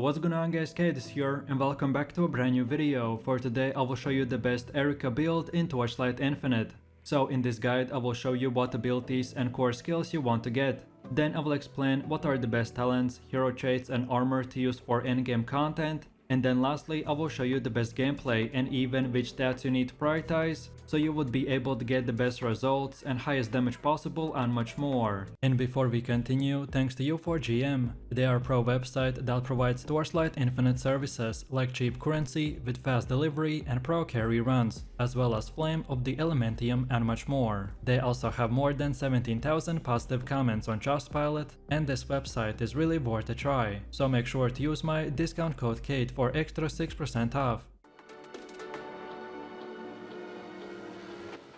What's going on guys, Kate is here and welcome back to a brand new video. For today I will show you the best ERIKA build in Torchlight Infinite. So in this guide I will show you what abilities and core skills you want to get. Then I will explain what are the best talents, hero traits and armor to use for endgame content. And then lastly I will show you the best gameplay and even which stats you need to prioritize, so you would be able to get the best results and highest damage possible and much more. And before we continue, thanks to U4GM. They are a pro website that provides Torchlight Infinite services like cheap currency with fast delivery and pro carry runs, as well as Flame of the Elementium and much more. They also have more than 17,000 positive comments on Trustpilot, and this website is really worth a try. So make sure to use my discount code KATE for extra 6% off.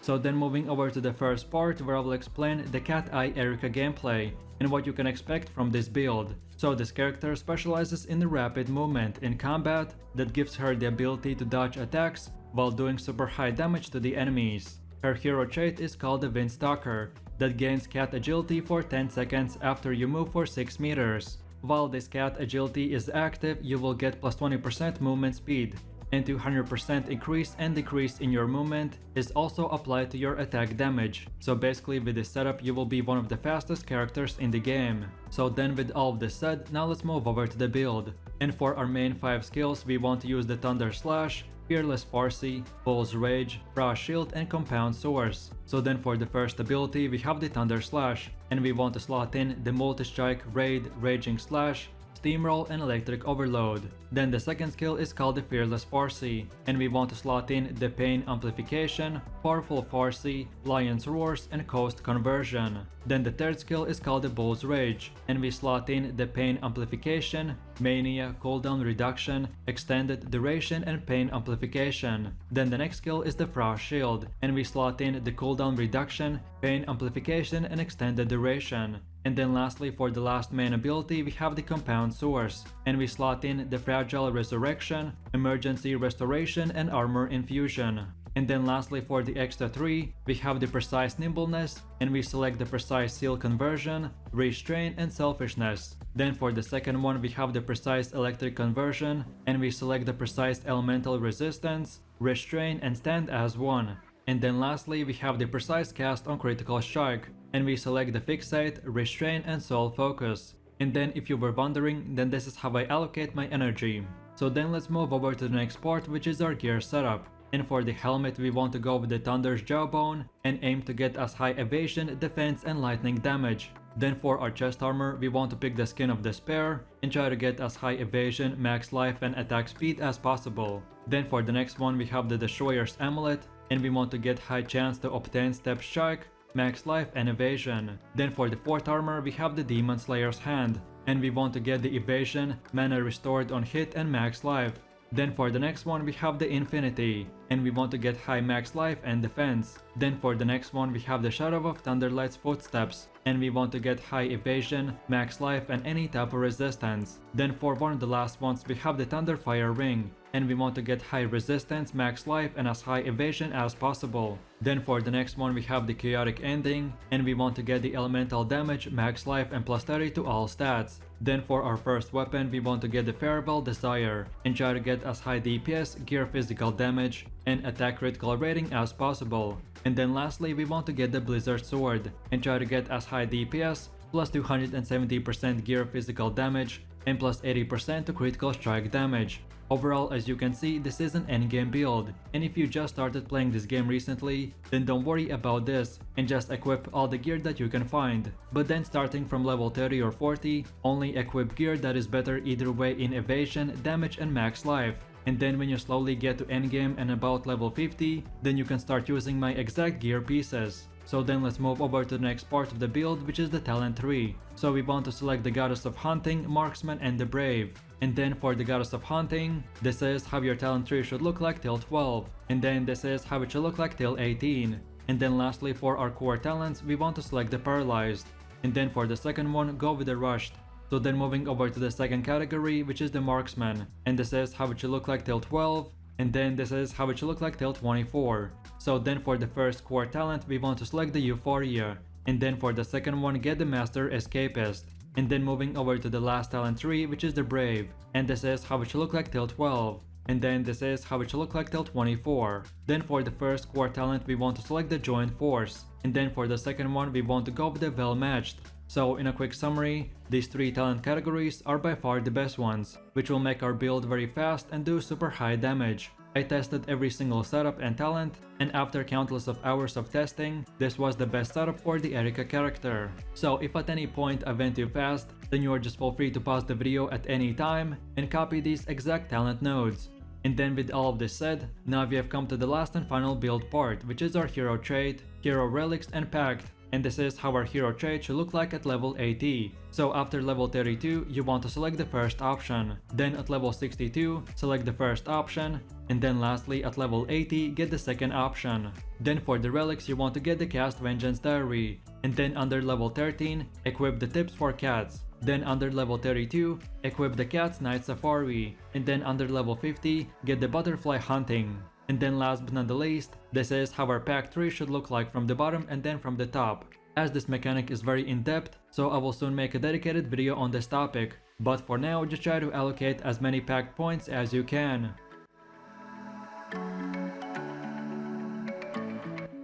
So then moving over to the first part where I will explain the cateye ERIKA gameplay and what you can expect from this build. So this character specializes in the rapid movement in combat that gives her the ability to dodge attacks while doing super high damage to the enemies. Her hero trait is called the Windstalker that gains cat agility for 10 seconds after you move for 6 meters. While this cat agility is active, you will get plus 20% movement speed, and 200% increase and decrease in your movement is also applied to your attack damage. So basically with this setup you will be one of the fastest characters in the game. So then with all of this said, now let's move over to the build. And for our main 5 skills we want to use the Thunder Slash, Fearless Farsi, Bull's Rage, Frost Shield and Compound Source. So then for the first ability we have the Thunder Slash, and we want to slot in the Multi-Strike, Raid, Raging Slash, Steamroll and Electric Overload. Then the second skill is called the Fearless Farsi, and we want to slot in the Pain Amplification, Powerful Farsi, Lion's Roars and Coast Conversion. Then the third skill is called the Bull's Rage, and we slot in the Pain Amplification, Mania, Cooldown Reduction, Extended Duration and Pain Amplification. Then the next skill is the Frost Shield, and we slot in the Cooldown Reduction, Pain Amplification and Extended Duration. And then lastly for the last main ability we have the Compound Source, and we slot in the Fragile Resurrection, Emergency Restoration and Armor Infusion. And then lastly for the extra 3 we have the Precise Nimbleness, and we select the Precise Seal Conversion, Restrain and Selfishness. Then for the second one we have the Precise Electric Conversion, and we select the Precise Elemental Resistance, Restrain and Stand as 1. And then lastly we have the Precise Cast on Critical Strike, and we select the Fixate, Restrain and Soul Focus. And then if you were wondering, then this is how I allocate my energy. So then let's move over to the next part, which is our gear setup. And for the helmet we want to go with the Thunder's Jawbone and aim to get as high evasion, defense and lightning damage. Then for our chest armor we want to pick the Skin of Despair and try to get as high evasion, max life and attack speed as possible. Then for the next one we have the Destroyer's Amulet, and we want to get high chance to obtain Step Strike, max life and evasion. Then for the fourth armor we have the Demon Slayer's Hand, and we want to get the evasion, mana restored on hit and max life. Then for the next one we have the Infinity, and we want to get high max life and defense. Then for the next one we have the Shadow of Thunderlight's Footsteps, and we want to get high evasion, max life and any type of resistance. Then for one of the last ones we have the Thunderfire Ring, and we want to get high resistance, max life and as high evasion as possible. Then for the next one we have the Chaotic Ending, and we want to get the elemental damage, max life and plus 30 to all stats. Then for our first weapon we want to get the Farewell Desire and try to get as high DPS, gear physical damage and attack critical rating as possible. And then lastly we want to get the Blizzard Sword and try to get as high DPS, plus 270% gear physical damage and plus 80% to critical strike damage. Overall, as you can see, this is an endgame build, and if you just started playing this game recently, then don't worry about this and just equip all the gear that you can find. But then starting from level 30 or 40, only equip gear that is better either way in evasion, damage and max life. And then when you slowly get to endgame and about level 50, then you can start using my exact gear pieces. So then let's move over to the next part of the build, which is the talent tree. So we want to select the Goddess of Hunting, Marksman and the Brave. And then for the Goddess of Hunting, this is how your talent tree should look like till 12. And then this is how it should look like till 18. And then lastly for our core talents, we want to select the Paralyzed. And then for the second one, go with the Rushed. So then moving over to the second category, which is the Marksman. And this is how it should look like till 12. And then this is how it should look like till 24. So then for the first core talent we want to select the Euphoria, and then for the second one get the Master Escapist. and then moving over to the last talent tree, which is the Brave, and this is how it should look like till 12. And then this is how it should look like till 24. Then for the first core talent we want to select the Joint Force, and then for the second one we want to go with the Well Matched. So in a quick summary, these 3 talent categories are by far the best ones, which will make our build very fast and do super high damage. I tested every single setup and talent, and after countless of hours of testing, this was the best setup for the ERIKA character. So if at any point I went too fast, then you are just feel free to pause the video at any time and copy these exact talent nodes. And then with all of this said, now we have come to the last and final build part, which is our hero trait, hero relics and pact. And this is how our hero trait should look like at level 80. So after level 32, you want to select the first option. Then at level 62, select the first option. And then lastly at level 80, get the second option. Then for the relics, you want to get the Cast Vengeance Diary. And then under level 13, equip the tips for cats. Then under level 32, equip the Cat's Night Safari. And then under level 50, get the Butterfly Hunting. And then last but not the least, this is how our pack tree should look like from the bottom and then from the top. As this mechanic is very in-depth, so I will soon make a dedicated video on this topic. But for now, just try to allocate as many pack points as you can.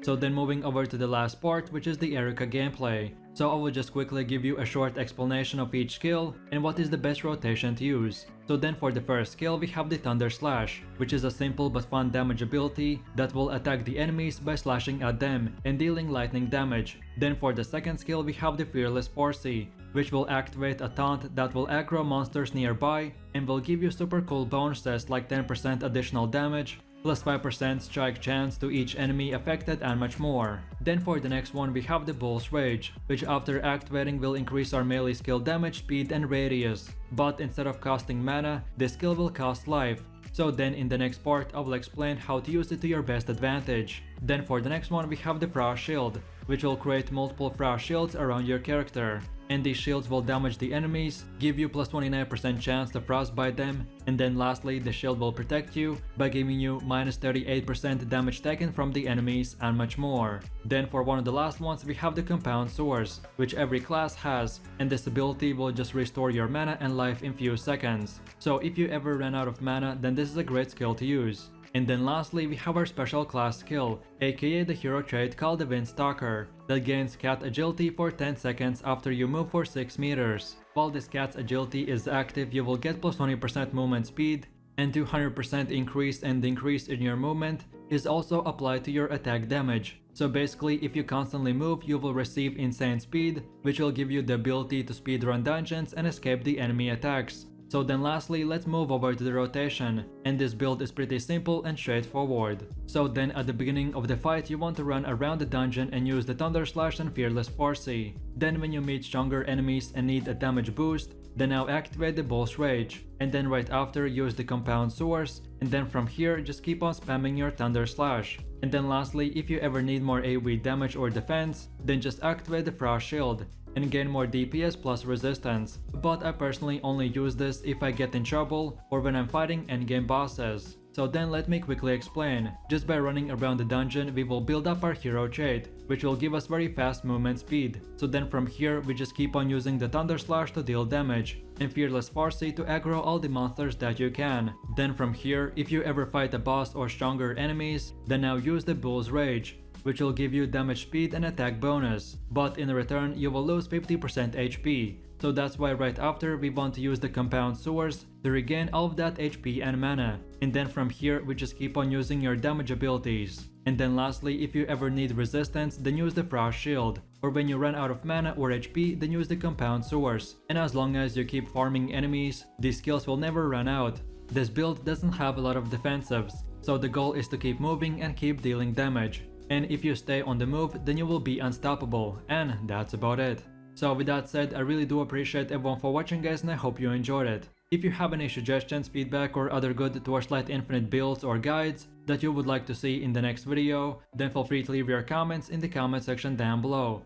So then moving over to the last part, which is the ERIKA gameplay. So I will just quickly give you a short explanation of each skill and what is the best rotation to use. So then for the first skill we have the Thunder Slash, which is a simple but fun damage ability that will attack the enemies by slashing at them and dealing lightning damage. Then for the second skill we have the Fearless Foresee, which will activate a taunt that will aggro monsters nearby and will give you super cool bonuses like 10% additional damage, plus 5% strike chance to each enemy affected and much more. Then for the next one we have the Bull's Rage, which after activating will increase our melee skill damage, speed and radius. But instead of costing mana, this skill will cost life. So then in the next part I will explain how to use it to your best advantage. Then for the next one we have the Frost Shield, which will create multiple frost shields around your character. And these shields will damage the enemies, give you plus 29% chance to frostbite them, and then lastly the shield will protect you by giving you minus 38% damage taken from the enemies and much more. Then for one of the last ones we have the Compound Source, which every class has, and this ability will just restore your mana and life in few seconds. So if you ever run out of mana, then this is a great skill to use. And then lastly we have our special class skill, aka the hero trait called the Windstalker, that gains cat agility for 10 seconds after you move for 6 meters. While this cat's agility is active, you will get plus 20% movement speed, and 200% increase and decrease in your movement is also applied to your attack damage. So basically if you constantly move, you will receive insane speed, which will give you the ability to speedrun dungeons and escape the enemy attacks. So then lastly, let's move over to the rotation, and this build is pretty simple and straightforward. So then at the beginning of the fight you want to run around the dungeon and use the Thunder Slash and Fearless Foresee. Then when you meet stronger enemies and need a damage boost, then now activate the Bull's Rage, and then right after use the Compound Source, and then from here just keep on spamming your Thunder Slash. And then lastly, if you ever need more AoE damage or defense, then just activate the Frost Shield and gain more DPS plus resistance. But I personally only use this if I get in trouble or when I'm fighting endgame bosses. So then let me quickly explain. Just by running around the dungeon we will build up our hero trait, which will give us very fast movement speed. So then from here we just keep on using the Thunder Slash to deal damage, and Fearless Foresee to aggro all the monsters that you can. Then from here, if you ever fight a boss or stronger enemies, then now use the Bull's Rage, which will give you damage speed and attack bonus, but in return you will lose 50% HP. So that's why right after we want to use the Compound Source to regain all of that HP and mana. And then from here we just keep on using your damage abilities. And then lastly, if you ever need resistance, then use the Frost Shield, or when you run out of mana or HP, then use the Compound Source. And as long as you keep farming enemies, these skills will never run out. This build doesn't have a lot of defensives, so the goal is to keep moving and keep dealing damage. And if you stay on the move, then you will be unstoppable, and that's about it. So with that said, I really do appreciate everyone for watching guys, and I hope you enjoyed it. If you have any suggestions, feedback or other good Torchlight Infinite builds or guides that you would like to see in the next video, then feel free to leave your comments in the comment section down below.